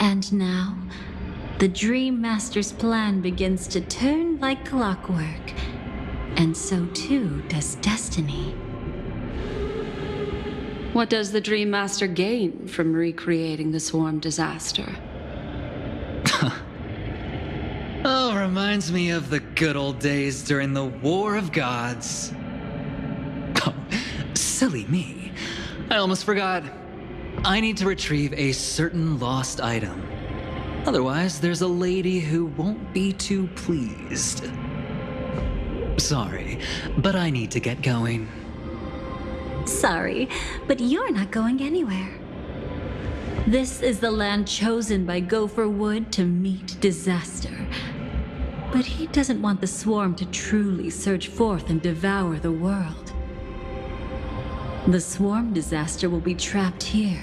And now, the Dream Master's plan begins to turn like clockwork, and so too does destiny. What does the Dream Master gain from recreating the swarm disaster? Oh, reminds me of the good old days during the War of Gods. Oh, silly me. I almost forgot. I need to retrieve a certain lost item. Otherwise, there's a lady who won't be too pleased. Sorry, but I need to get going. Sorry, but you're not going anywhere. This is the land chosen by Gopher Wood to meet disaster. But he doesn't want the swarm to truly surge forth and devour the world. The swarm disaster will be trapped here,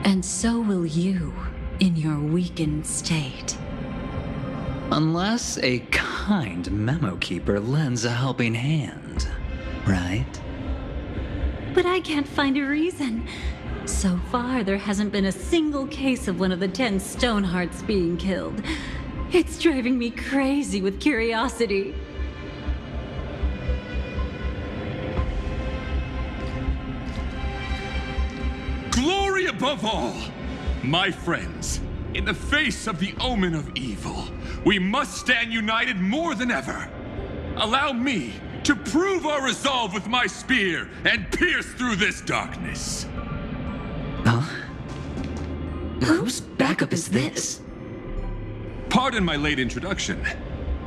and so will you in your weakened state. Unless a kind memo keeper lends a helping hand, right? But I can't find a reason. So far, there hasn't been a single case of one of the 10 Stonehearts being killed. It's driving me crazy with curiosity. Glory above all! My friends, in the face of the omen of evil, we must stand united more than ever. Allow me to prove our resolve with my spear and pierce through this darkness. Huh? Whose backup is this? Pardon my late introduction.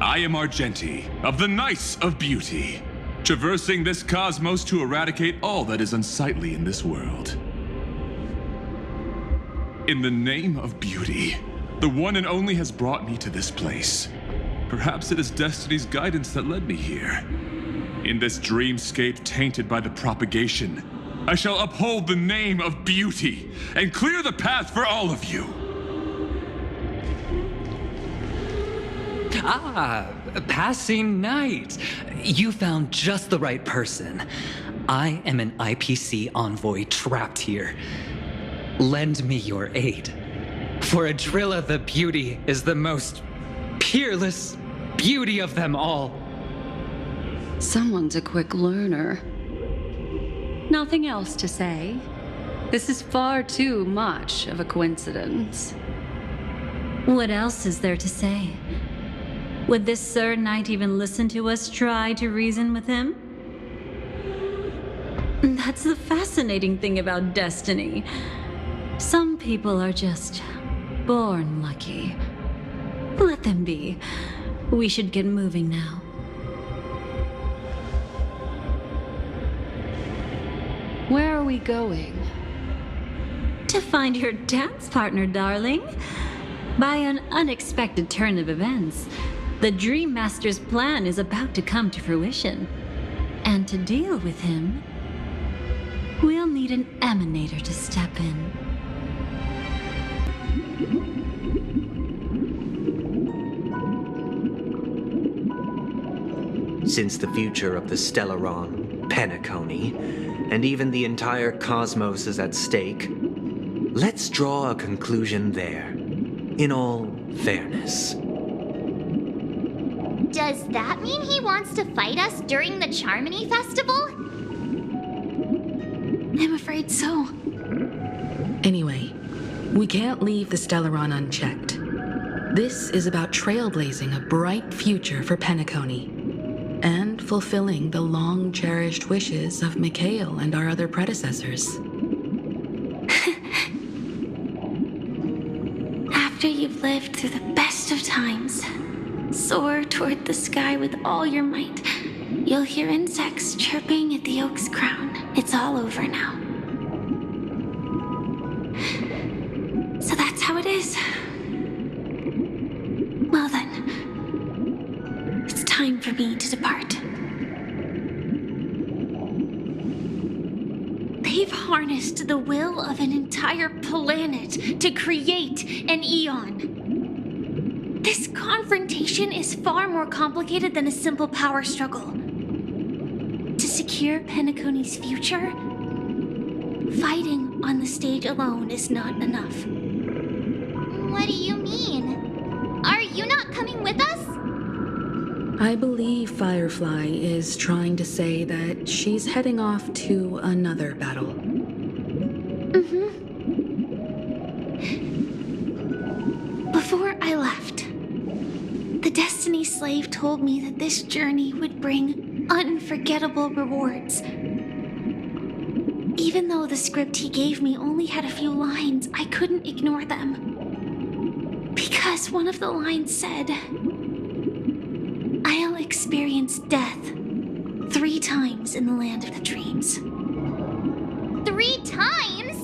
I am Argenti, of the Knights of Beauty, traversing this cosmos to eradicate all that is unsightly in this world. In the name of beauty, the one and only has brought me to this place. Perhaps it is destiny's guidance that led me here. In this dreamscape tainted by the propagation, I shall uphold the name of beauty and clear the path for all of you. Ah, passing knight. You found just the right person. I am an IPC envoy trapped here. Lend me your aid. For Adrilla the Beauty is the most peerless beauty of them all. Someone's a quick learner. Nothing else to say. This is far too much of a coincidence. What else is there to say? Would this Sir Knight even listen to us try to reason with him? That's the fascinating thing about destiny. Some people are just born lucky. Let them be. We should get moving now. Where are we going? To find your dance partner, darling. By an unexpected turn of events, the Dream Master's plan is about to come to fruition. And to deal with him, we'll need an emanator to step in. Since the future of the Stellaron, Penacony, and even the entire cosmos is at stake, let's draw a conclusion there, in all fairness. Does that mean he wants to fight us during the Charmony Festival? I'm afraid so. Anyway, we can't leave the Stellaron unchecked. This is about trailblazing a bright future for Penacony, and fulfilling the long-cherished wishes of Mikhail and our other predecessors. After you've lived through the best of times, soar toward the sky with all your might. You'll hear insects chirping at the oak's crown. It's all over now. So that's how it is. Well then, it's time for me to depart. They've harnessed the will of an entire planet to create an eon. This confrontation is far more complicated than a simple power struggle. To secure Penacony's future, fighting on the stage alone is not enough. I believe Firefly is trying to say that she's heading off to another battle. Before I left, the Destiny Slave told me that this journey would bring unforgettable rewards. Even though the script he gave me only had a few lines, I couldn't ignore them. Because one of the lines said, "I'll experience death 3 times in the land of the dreams." 3 times?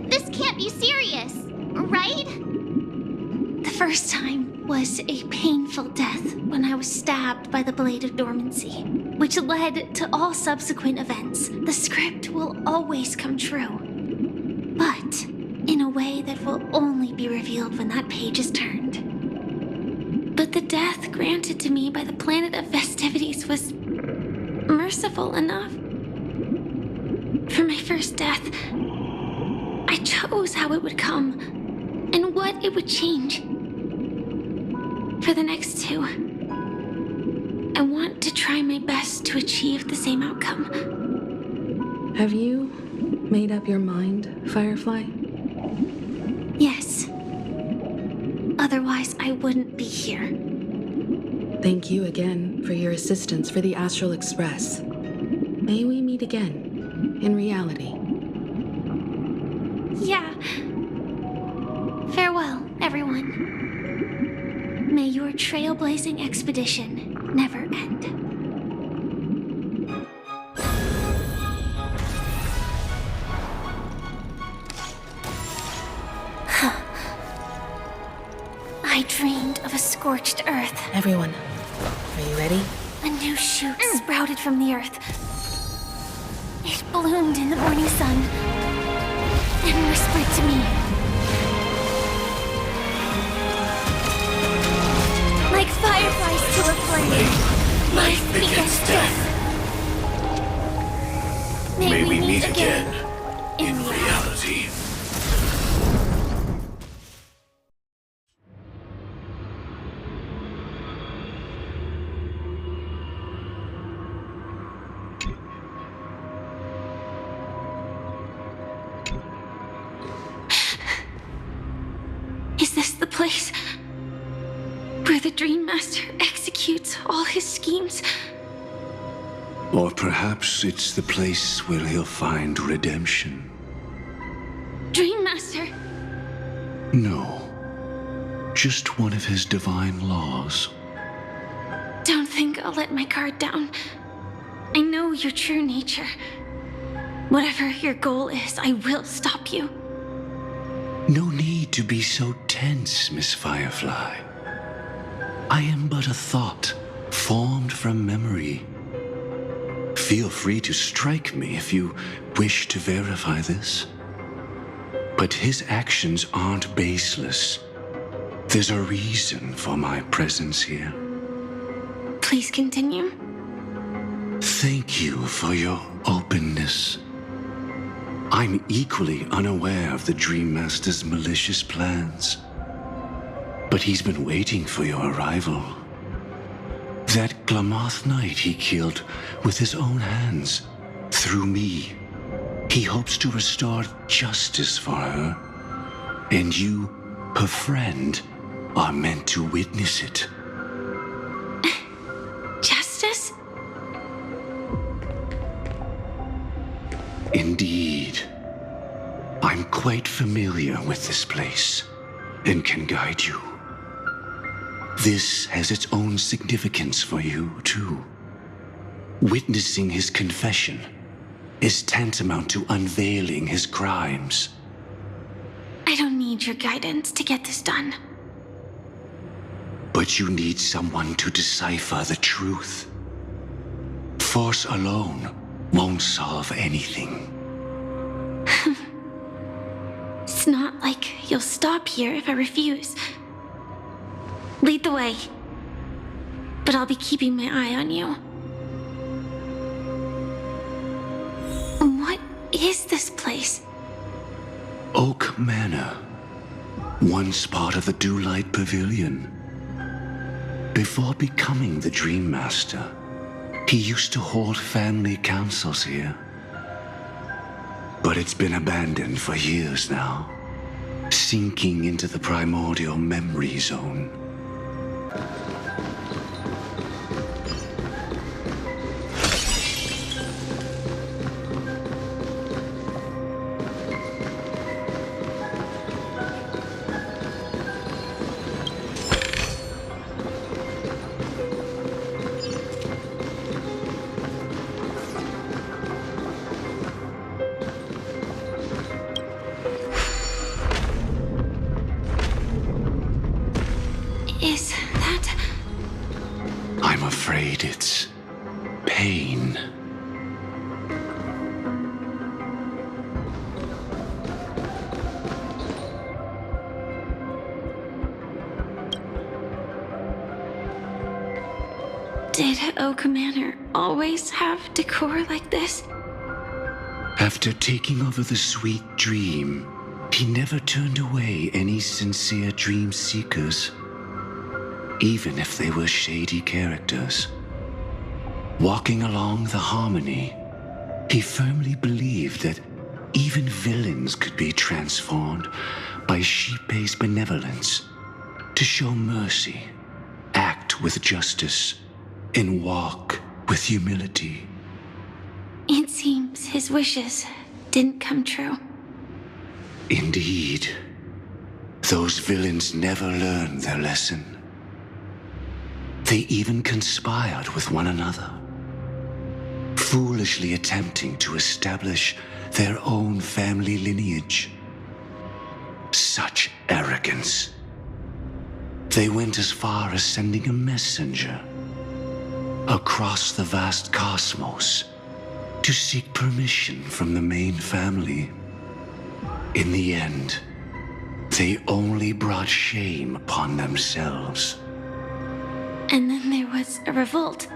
This can't be serious, right? The first time was a painful death when I was stabbed by the Blade of Dormancy, which led to all subsequent events. The script will always come true, but in a way that will only be revealed when that page is turned. But the death granted to me by the planet of festivities was merciful enough. For my first death, I chose how it would come and what it would change. For the next 2, I want to try my best to achieve the same outcome. Have you made up your mind, Firefly? Yes. Otherwise, I wouldn't be here. Thank you again for your assistance for the Astral Express. May we meet again, in reality. Yeah. Farewell, everyone. May your trailblazing expedition never end. I dreamed of a scorched earth. Everyone, are you ready? A new shoot sprouted from the earth. It bloomed in the morning sun and whispered to me. Like fireflies to a flame, life begets death. May we meet again in reality. Is this the place where the Dream Master executes all his schemes? Or perhaps it's the place where he'll find redemption. Dream Master? No. Just one of his divine laws. Don't think I'll let my guard down. I know your true nature. Whatever your goal is, I will stop you. No need to be so tense, Miss Firefly. I am but a thought, formed from memory. Feel free to strike me if you wish to verify this. But his actions aren't baseless. There's a reason for my presence here. Please continue. Thank you for your openness. I'm equally unaware of the Dream Master's malicious plans. But he's been waiting for your arrival. That Glamoth Knight he killed with his own hands, through me. He hopes to restore justice for her. And you, her friend, are meant to witness it. Justice? Indeed. I'm quite familiar with this place and can guide you. This has its own significance for you, too. Witnessing his confession is tantamount to unveiling his crimes. I don't need your guidance to get this done. But you need someone to decipher the truth. Force alone won't solve anything. It's not like you'll stop here if I refuse. Lead the way. But I'll be keeping my eye on you. What is this place? Oak Manor, once part of the Dewlight Pavilion. Before becoming the Dream Master, he used to hold family councils here. But it's been abandoned for years now, sinking into the primordial memory zone. Is that... I'm afraid it's pain. Did Oak Manor always have decor like this? After taking over the sweet dream, he never turned away any sincere dream seekers, even if they were shady characters. Walking along the harmony, he firmly believed that even villains could be transformed by Shipei's benevolence to show mercy, act with justice, and walk with humility. It seems his wishes didn't come true. Indeed, those villains never learned their lesson. They even conspired with one another, foolishly attempting to establish their own family lineage. Such arrogance. They went as far as sending a messenger across the vast cosmos to seek permission from the main family. In the end, they only brought shame upon themselves. And then there was a revolt.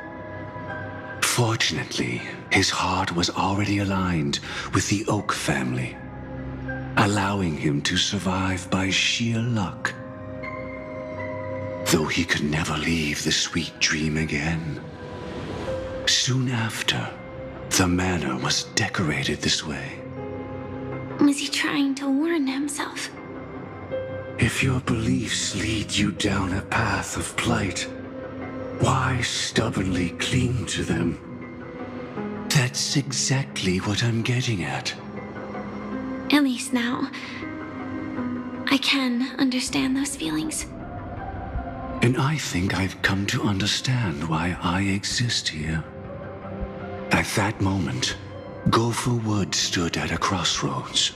Fortunately, his heart was already aligned with the Oak family, allowing him to survive by sheer luck. Though he could never leave the sweet dream again. Soon after, the manor was decorated this way. Was he trying to warn himself? If your beliefs lead you down a path of plight, why stubbornly cling to them? That's exactly what I'm getting at. At least now, I can understand those feelings. And I think I've come to understand why I exist here. At that moment, Gopher Wood stood at a crossroads,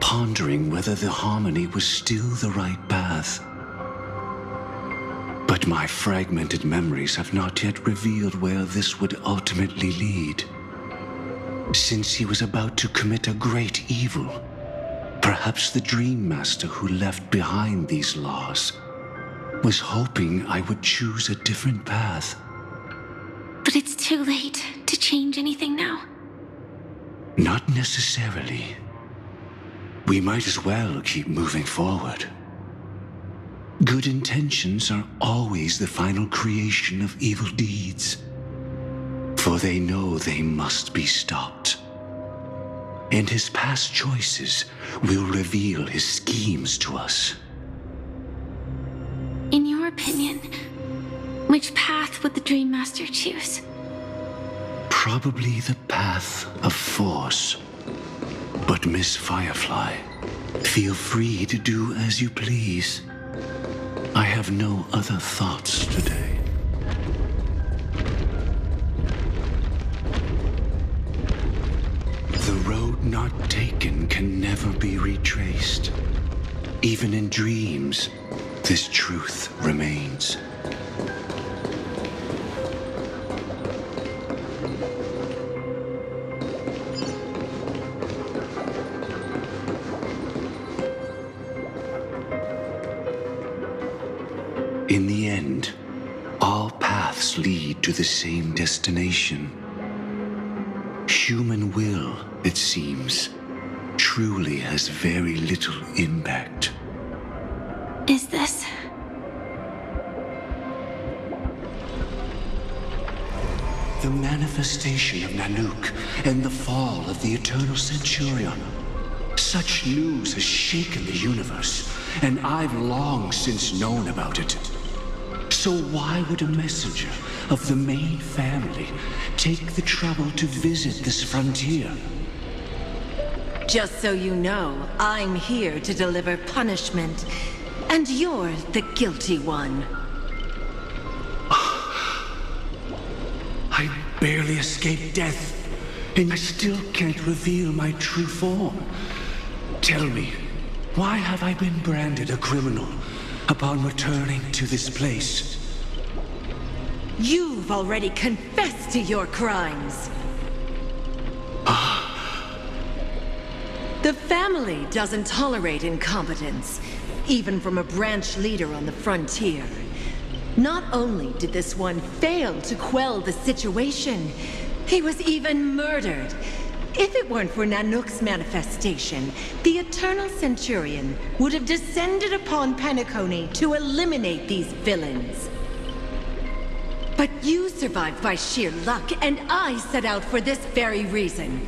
pondering whether the harmony was still the right path. But my fragmented memories have not yet revealed where this would ultimately lead. Since he was about to commit a great evil, perhaps the Dream Master who left behind these laws was hoping I would choose a different path. But it's too late to change anything now. Not necessarily. We might as well keep moving forward. Good intentions are always the final creation of evil deeds, for they know they must be stopped. And his past choices will reveal his schemes to us. In your opinion, which path would the Dream Master choose? Probably the path of force. But Miss Firefly, feel free to do as you please. I have no other thoughts today. The road not taken can never be retraced. Even in dreams, this truth remains. In the end, all paths lead to the same destination. Human will, it seems, truly has very little impact. Is this the manifestation of Nanook and the fall of the Eternal Centurion. Such news has shaken the universe, and I've long since known about it. So why would a messenger of the main family take the trouble to visit this frontier? Just so you know, I'm here to deliver punishment, and you're the guilty one. I barely escaped death, and I still can't reveal my true form. Tell me, why have I been branded a criminal upon returning to this place? You've already confessed to your crimes. The family doesn't tolerate incompetence, even from a branch leader on the frontier. Not only did this one fail to quell the situation, he was even murdered. If it weren't for Nanook's manifestation, the Eternal Centurion would have descended upon Penacony to eliminate these villains. But you survived by sheer luck, and I set out for this very reason.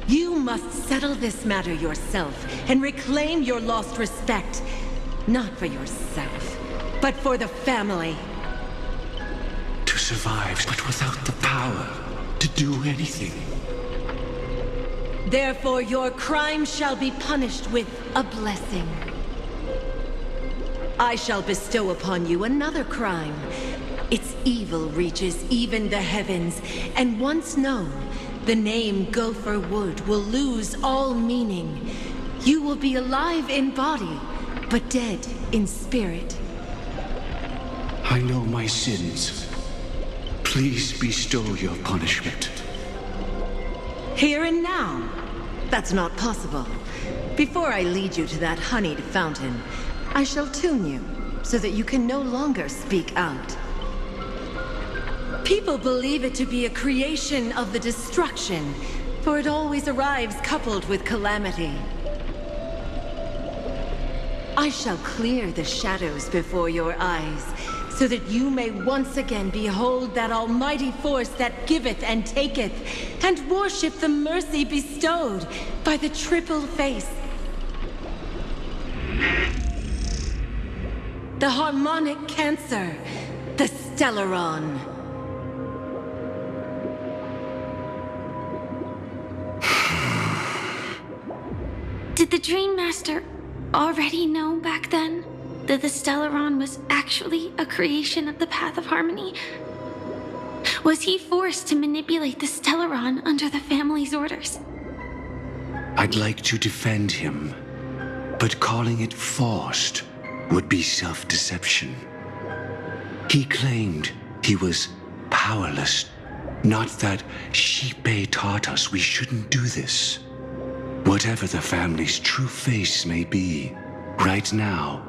You must settle this matter yourself and reclaim your lost respect. Not for yourself, but for the family. To survive, but without the power to do anything. Therefore, your crime shall be punished with a blessing. I shall bestow upon you another crime. Its evil reaches even the heavens, and once known, the name Gopher Wood will lose all meaning. You will be alive in body, but dead in spirit. I know my sins. Please bestow your punishment. Here and now? That's not possible. Before I lead you to that honeyed fountain, I shall tune you so that you can no longer speak out. People believe it to be a creation of the destruction, for it always arrives coupled with calamity. I shall clear the shadows before your eyes, so that you may once again behold that almighty force that giveth and taketh, and worship the mercy bestowed by the triple face. The harmonic cancer, the Stellaron. Did the Dream Master already know back then that the Stellaron was actually a creation of the Path of Harmony? Was he forced to manipulate the Stellaron under the family's orders? I'd like to defend him, but calling it forced would be self-deception. He claimed he was powerless, not that Shipe taught us we shouldn't do this. Whatever the family's true face may be, right now,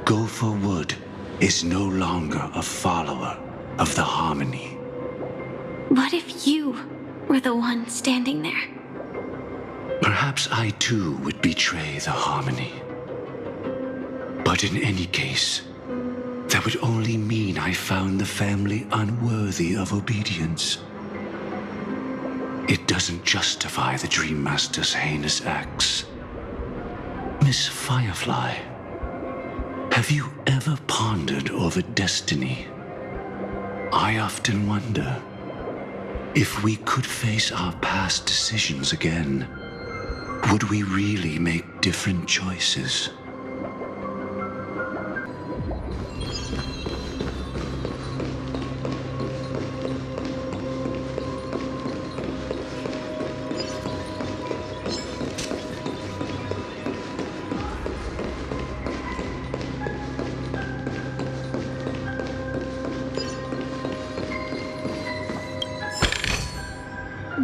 Gopher Wood is no longer a follower of the Harmony. What if you were the one standing there? Perhaps I too would betray the Harmony. But in any case, that would only mean I found the family unworthy of obedience. It doesn't justify the Dream Master's heinous acts. Miss Firefly, have you ever pondered over destiny? I often wonder if we could face our past decisions again, would we really make different choices?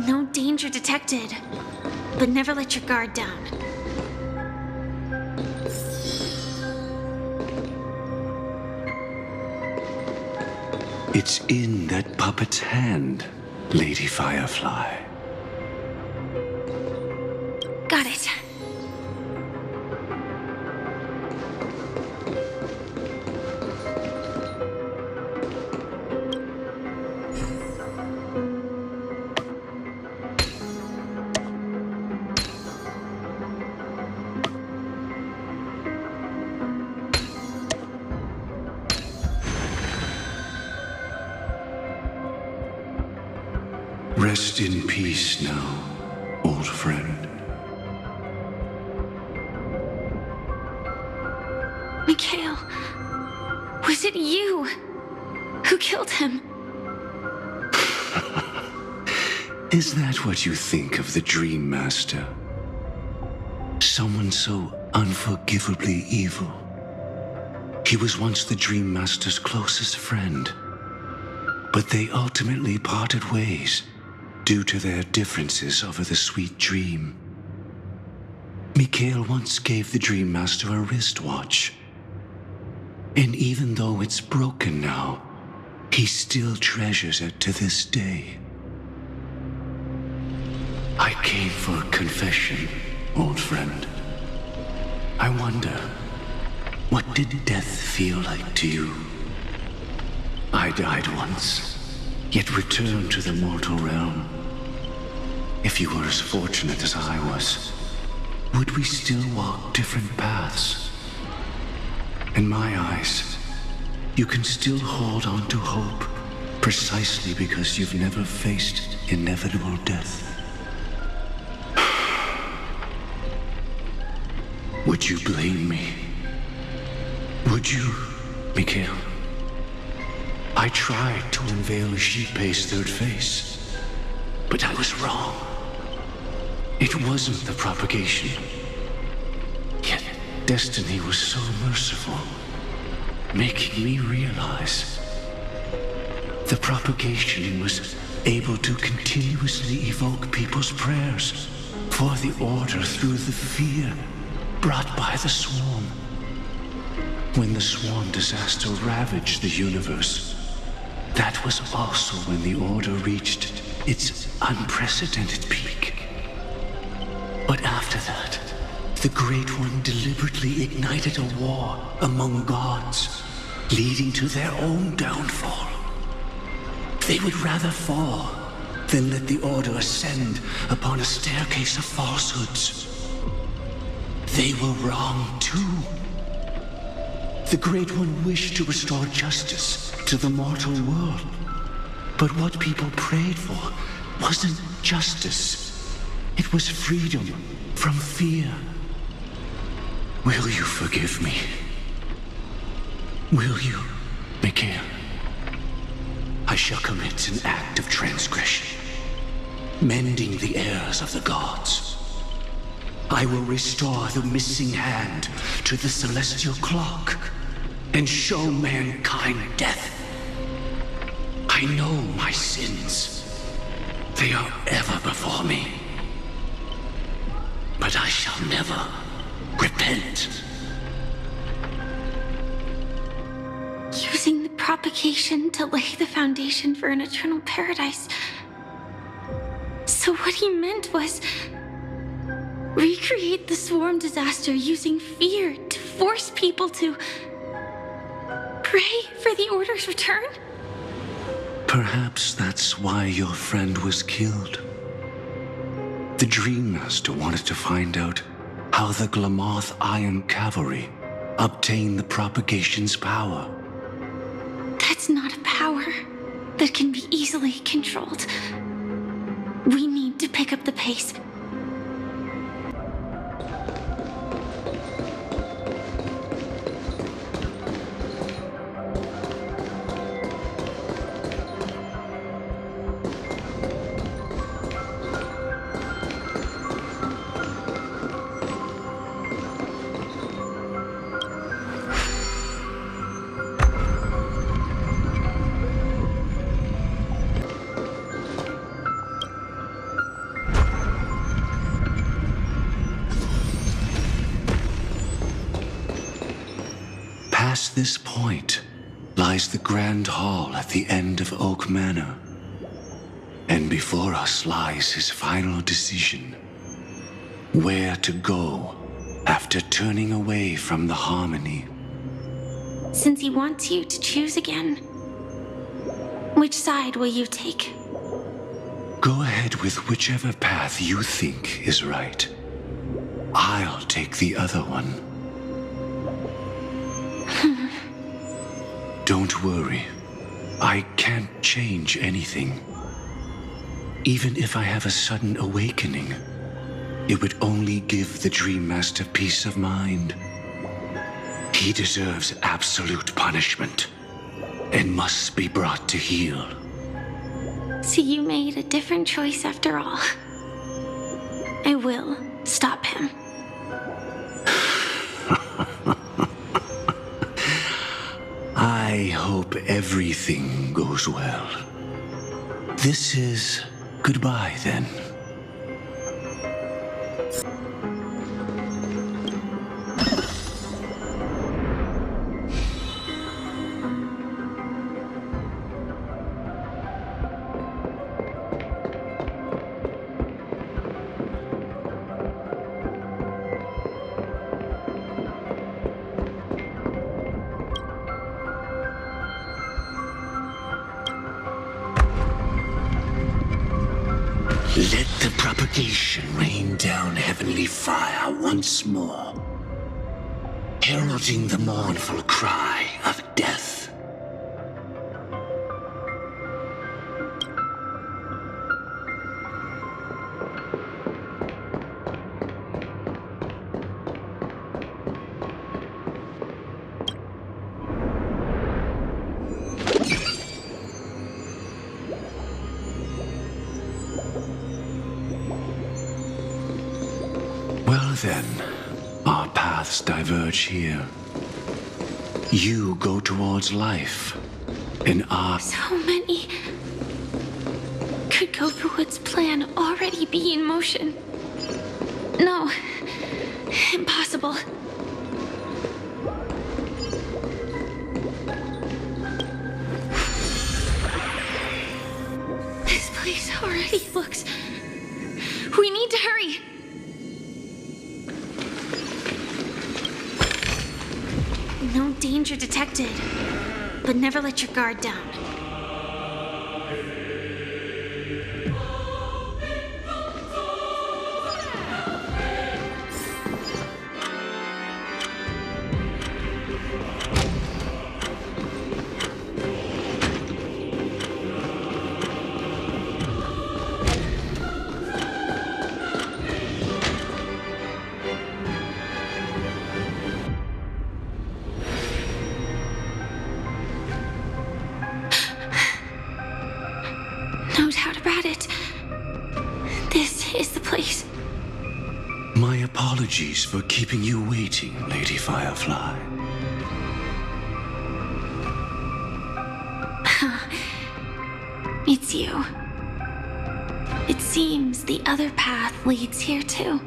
No danger detected, but never let your guard down. It's in that puppet's hand, Lady Firefly. Got it. Rest in peace now, old friend. Mikhail, was it you who killed him? Is that what you think of the Dream Master? Someone so unforgivably evil. He was once the Dream Master's closest friend, but they ultimately parted ways due to their differences over the sweet dream. Mikhail once gave the Dream Master a wristwatch, and even though it's broken now, he still treasures it to this day. I came for a confession, old friend. I wonder, what did death feel like to you? I died once, yet returned to the mortal realm. If you were as fortunate as I was, would we still walk different paths? In my eyes, you can still hold on to hope, precisely because you've never faced inevitable death. Would you blame me? Would you, Mikhail? I tried to unveil Xipe's third face, but I was wrong. It wasn't the propagation. Yet destiny was so merciful, making me realize the propagation was able to continuously evoke people's prayers for the order through the fear brought by the swarm. When the swarm disaster ravaged the universe, that was also when the order reached its unprecedented peak. But after that, the Great One deliberately ignited a war among gods, leading to their own downfall. They would rather fall than let the order ascend upon a staircase of falsehoods. They were wrong too. The Great One wished to restore justice to the mortal world. But what people prayed for wasn't justice. It was freedom from fear. Will you forgive me? Will you, Mikhail? I shall commit an act of transgression, mending the errors of the gods. I will restore the missing hand to the celestial clock and show mankind death. I know my sins. They are ever before me. But I shall never repent. Using the propagation to lay the foundation for an eternal paradise. So what he meant was recreate the swarm disaster using fear to force people to pray for the Order's return? Perhaps that's why your friend was killed. The Dream Master wanted to find out how the Glamoth Iron Cavalry obtained the propagation's power. That's not a power that can be easily controlled. We need to pick up the pace. Past this point lies the Grand Hall at the end of Oak Manor. And before us lies his final decision. Where to go after turning away from the Harmony. Since he wants you to choose again, which side will you take? Go ahead with whichever path you think is right. I'll take the other one. Don't worry. I can't change anything. even if I have a sudden awakening, it would only give the Dream Master peace of mind. He deserves absolute punishment and must be brought to heel. So you made a different choice after all. I will stop him. I hope everything goes well. This is goodbye, then. Let the propagation rain down heavenly fire once more, heralding the mournful cry of death. Well then, our paths diverge here. You go towards life, and I... So many. Could Gopherwood's plan already be in motion? No. Impossible. This place already looks... We need to hurry. No danger detected, but never let your guard down. No doubt about it. This is the place. My apologies for keeping you waiting, Lady Firefly. It's you. It seems the other path leads here too.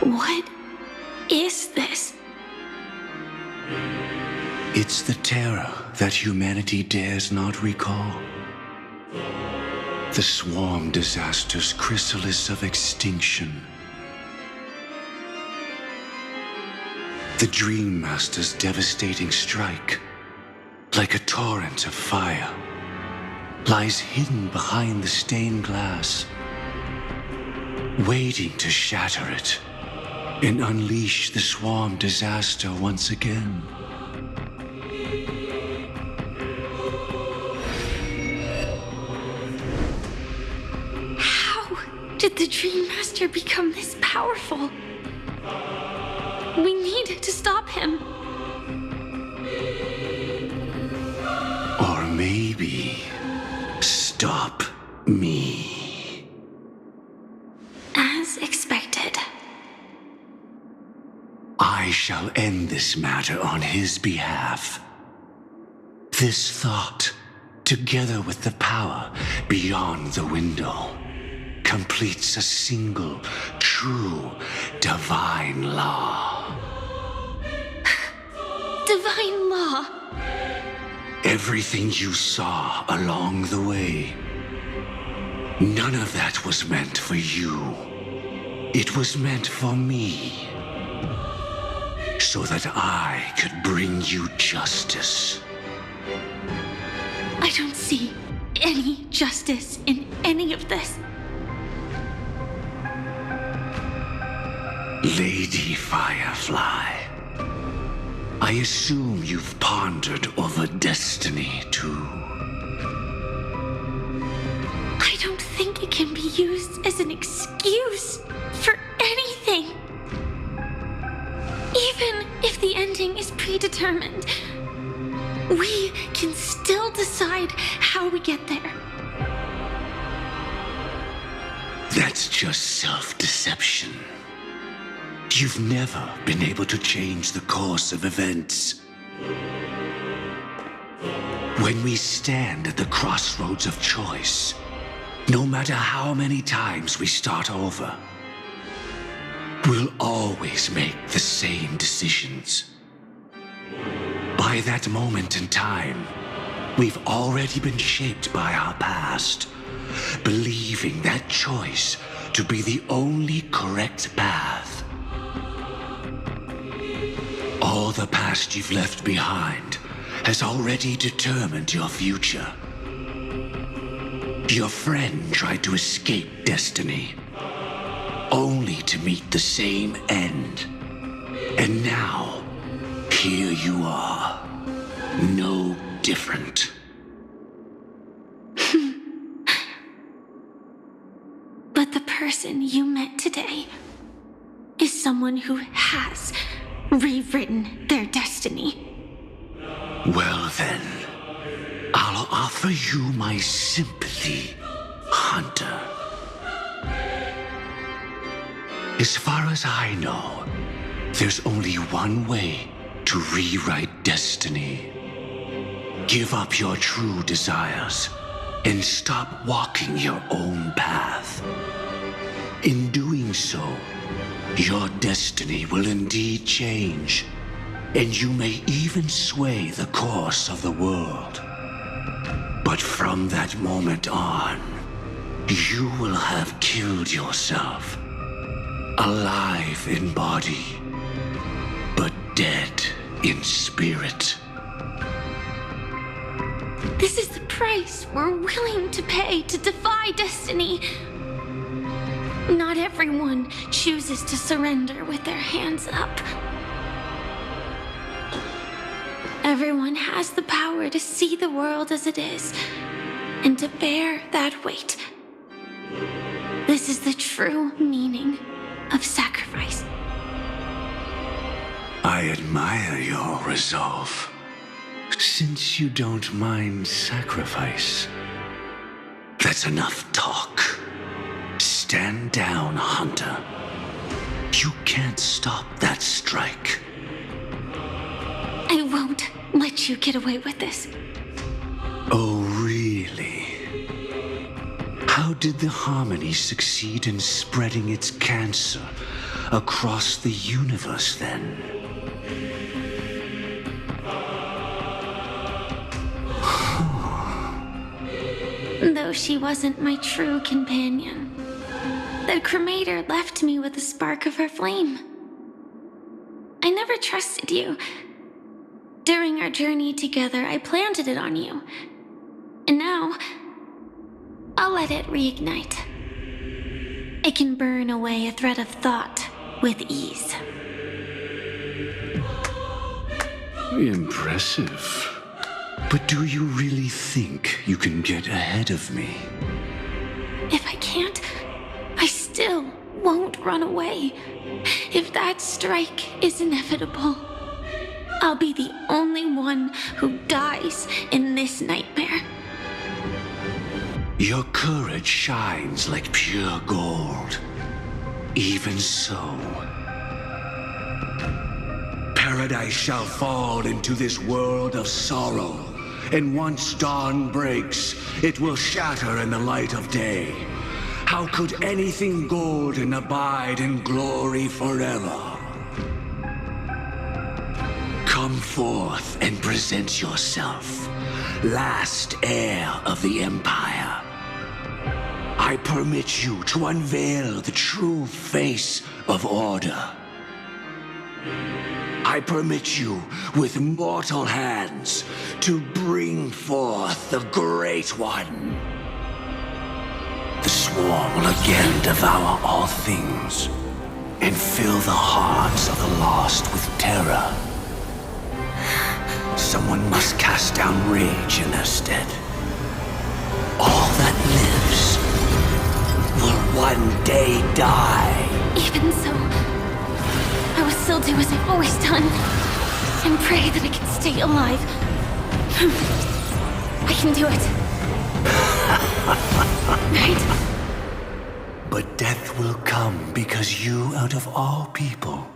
What is this? It's the terror that humanity dares not recall. The swarm disaster's chrysalis of extinction. The Dream Master's devastating strike, like a torrent of fire, lies hidden behind the stained glass, waiting to shatter it and unleash the swarm disaster once again. How did the Dream Master become this powerful? We need to stop him. Or maybe stop me. As expected. I shall end this matter on his behalf. This thought, together with the power beyond the window, completes a single, true, divine law. Divine law. Everything you saw along the way, none of that was meant for you. It was meant for me. So that I could bring you justice. I don't see any justice in any of this. Lady Firefly, I assume you've pondered over destiny, too. I don't think it can be used as an excuse for anything. Even if the ending is predetermined, we can still decide how we get there. That's just self-deception. You've never been able to change the course of events. When we stand at the crossroads of choice, no matter how many times we start over, we'll always make the same decisions. By that moment in time, we've already been shaped by our past, believing that choice to be the only correct path. All the past you've left behind has already determined your future. Your friend tried to escape destiny, only to meet the same end. And now, here you are, no different. But the person you met today is someone who has rewritten their destiny. Well then, I'll offer you my sympathy, Hunter. As far as I know, there's only one way to rewrite destiny. Give up your true desires and stop walking your own path. In doing so, your destiny will indeed change, and you may even sway the course of the world. But from that moment on, you will have killed yourself, alive in body, but dead in spirit. This is the price we're willing to pay to defy destiny. Not everyone chooses to surrender with their hands up. Everyone has the power to see the world as it is, and to bear that weight. This is the true meaning of sacrifice. I admire your resolve. Since you don't mind sacrifice, that's enough talk. Stand down, Hunter. You can't stop that strike. I won't let you get away with this. Oh, really? How did the Harmony succeed in spreading its cancer across the universe, then? Though she wasn't my true companion, the cremator left me with a spark of her flame. I never trusted you. During our journey together, I planted it on you. And now, I'll let it reignite. It can burn away a thread of thought with ease. Impressive. But do you really think you can get ahead of me? If I can't, I still won't run away. If that strike is inevitable, I'll be the only one who dies in this nightmare. Your courage shines like pure gold. Even so, paradise shall fall into this world of sorrow, and once dawn breaks, it will shatter in the light of day. How could anything golden abide in glory forever? Come forth and present yourself, last heir of the Empire. I permit you to unveil the true face of order. I permit you, with mortal hands, to bring forth the Great One. The swarm will again devour all things, and fill the hearts of the lost with terror. Someone must cast down rage in their stead. All that lives will one day die. Even so, I will still do as I've always done, and pray that I can stay alive. I can do it. Right? But death will come because you, out of all people,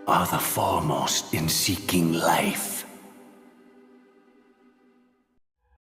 are the foremost in seeking life.